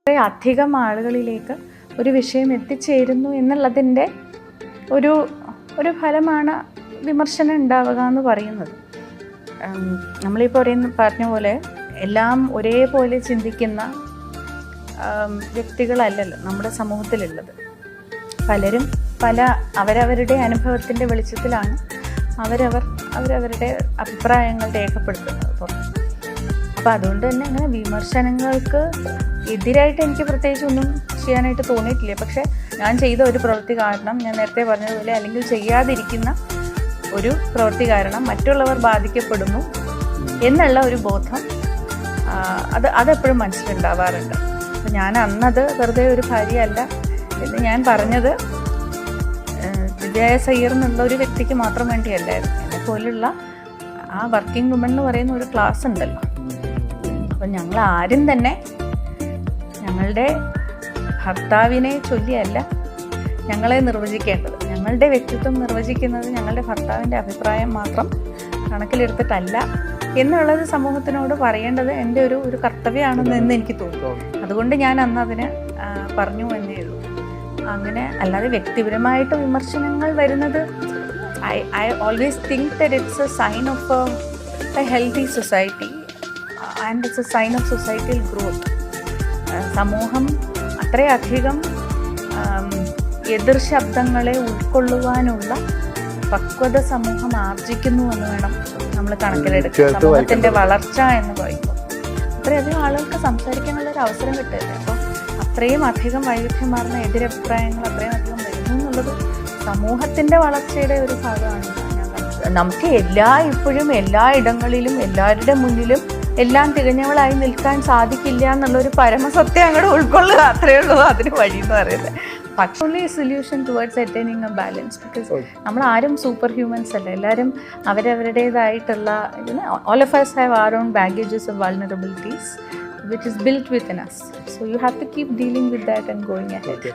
അധികം ആളുകളിലേക്ക് ഒരു വിഷയം എത്തിച്ചേരുന്നു എന്നുള്ളതിൻ്റെ ഒരു ഫലമാണ് വിമർശനം ഉണ്ടാവുക എന്ന് പറയുന്നത്. നമ്മളീ പറഞ്ഞ പോലെ എല്ലാം ഒരേപോലെ ചിന്തിക്കുന്ന വ്യക്തികളല്ലല്ലോ നമ്മുടെ സമൂഹത്തിലുള്ളത്. പലരും അവരവരുടെ അനുഭവത്തിൻ്റെ വെളിച്ചത്തിലാണ് അവരവരുടെ അഭിപ്രായങ്ങൾ രേഖപ്പെടുത്തുന്നത്. അപ്പോൾ അതുകൊണ്ട് തന്നെ അങ്ങനെ വിമർശനങ്ങൾക്ക് എതിരായിട്ട് എനിക്ക് പ്രത്യേകിച്ച് ഒന്നും ചെയ്യാനായിട്ട് തോന്നിയിട്ടില്ല. പക്ഷേ ഞാൻ ചെയ്ത ഒരു പ്രവൃത്തി കാരണം, ഞാൻ നേരത്തെ പറഞ്ഞതുപോലെ, അല്ലെങ്കിൽ ചെയ്യാതിരിക്കുന്ന ഒരു പ്രവൃത്തി കാരണം മറ്റുള്ളവർ ബാധിക്കപ്പെടുന്നു എന്നുള്ള ഒരു ബോധം അതെപ്പോഴും മനസ്സിലുണ്ടാവാറുണ്ട്. അപ്പം ഞാൻ അന്നത് വെറുതെ ഒരു ഭാര്യയല്ല എന്ന് ഞാൻ പറഞ്ഞത് വിജയ സയ്യർ എന്നുള്ള ഒരു വ്യക്തിക്ക് മാത്രം വേണ്ടിയല്ലായിരുന്നു. എന്നെപ്പോലുള്ള ആ വർക്കിംഗ് വുമൺ എന്ന് പറയുന്ന ഒരു ക്ലാസ് ഉണ്ടല്ലോ. അപ്പം ഞങ്ങൾ ആരും തന്നെ ഞങ്ങളുടെ ഭർത്താവിനെ ചൊല്ലിയല്ല ഞങ്ങളെ നിർവചിക്കേണ്ടത്. ഞങ്ങളുടെ വ്യക്തിത്വം നിർവചിക്കുന്നത് ഞങ്ങളുടെ ഭർത്താവിൻ്റെ അഭിപ്രായം മാത്രം കണക്കിലെടുത്തിട്ടല്ല എന്നുള്ളത് സമൂഹത്തിനോട് പറയേണ്ടത് എൻ്റെ ഒരു കർത്തവ്യമാണെന്ന് എനിക്ക് തോന്നുന്നു. അതുകൊണ്ട് ഞാൻ അന്ന് അതിന് പറഞ്ഞു എന്നേ ഉള്ളൂ. അങ്ങനെ അല്ലാതെ വ്യക്തിപരമായിട്ട് വിമർശനങ്ങൾ വരുന്നത് I always think that it's a sign of a healthy society and it's a sign of societal growth. സമൂഹം അത്രയധികം എതിർ ശബ്ദങ്ങളെ ഉൾക്കൊള്ളുവാനുള്ള പക്വത സമൂഹം ആർജിക്കുന്നു എന്ന് വേണം നമ്മൾ കണക്കിലെടുക്കുക. സമൂഹത്തിൻ്റെ വളർച്ച എന്ന് പറയുമ്പോൾ അത്രയധികം ആളുകൾക്ക് സംസാരിക്കാനുള്ളൊരു അവസരം കിട്ടില്ല. അപ്പോൾ അത്രയും അധികം വൈവിധ്യമാർന്ന എതിരഭിപ്രായങ്ങൾ അത്രയും അധികം വരുന്നു എന്നുള്ളത് സമൂഹത്തിൻ്റെ വളർച്ചയുടെ ഒരു ഭാഗമാണ് ഞാൻ കണ്ടത്. നമുക്ക് ഇപ്പോഴും എല്ലാ ഇടങ്ങളിലും എല്ലാവരുടെ മുന്നിലും എല്ലാം തികഞ്ഞവളായി നിൽക്കാൻ സാധിക്കില്ല എന്നുള്ളൊരു പരമസത്യം അങ്ങോട്ട് ഉൾക്കൊള്ളുക, അത്രയേ ഉള്ളൂ അതിന് വഴി എന്ന് പറയുന്നത്. പക്ഷേ only solution towards attaining A balance. Because നമ്മൾ ആരും സൂപ്പർ ഹ്യൂമൻസ് അല്ല. എല്ലാവരും അവരവരുടേതായിട്ടുള്ള all of us have our own baggages of vulnerabilities which is built within us. So you have to keep dealing with that and going ahead.